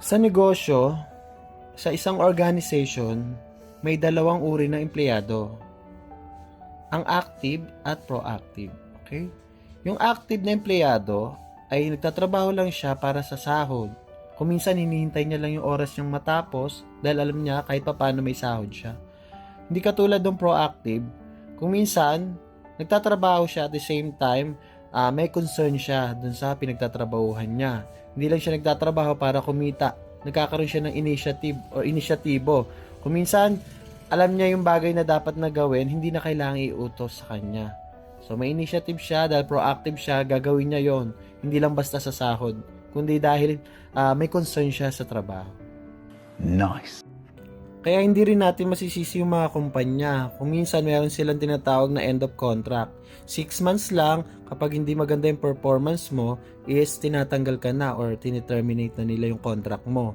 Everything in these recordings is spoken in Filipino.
Sa negosyo, sa isang organization, may dalawang uri ng empleyado. Ang active at proactive. Okay? Yung active na empleyado ay nagtatrabaho lang siya para sa sahod. Kung minsan hinihintay niya lang yung oras niyang matapos dahil alam niya kahit paano may sahod siya. Hindi katulad ng proactive, kung minsan nagtatrabaho siya at the same time, may concern siya dun sa pinagtatrabahuhan niya. Hindi lang siya nagtatrabaho para kumita. Nagkakaroon siya ng initiative o inisyatibo. Kung minsan, alam niya yung bagay na dapat na gawin, hindi na kailangang iutos sa kanya. So may initiative siya, dahil proactive siya, gagawin niya yon. Hindi lang basta sa sahod, kundi dahil may concern siya sa trabaho. Nice. Kaya hindi rin natin masisisi yung mga kumpanya. Kung minsan meron silang tinatawag na end of contract. 6 months lang, kapag hindi maganda yung performance mo, is tinatanggal ka na or tiniterminate na nila yung contract mo.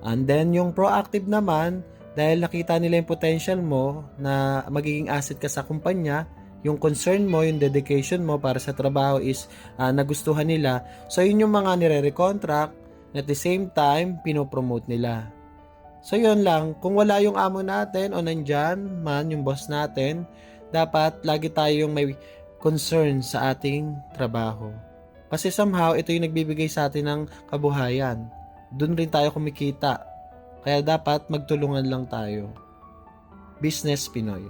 And then yung proactive naman, dahil nakita nila yung potential mo na magiging asset ka sa kumpanya, yung concern mo, yung dedication mo para sa trabaho is nagustuhan nila. So yun yung mga nire-recontract, at the same time, pinopromote nila. So yun lang, kung wala yung amo natin o nandyan man yung boss natin, dapat lagi tayong may concern sa ating trabaho. Kasi somehow, ito yung nagbibigay sa atin ng kabuhayan. Doon rin tayo kumikita. Kaya dapat magtulungan lang tayo. Business Pinoy.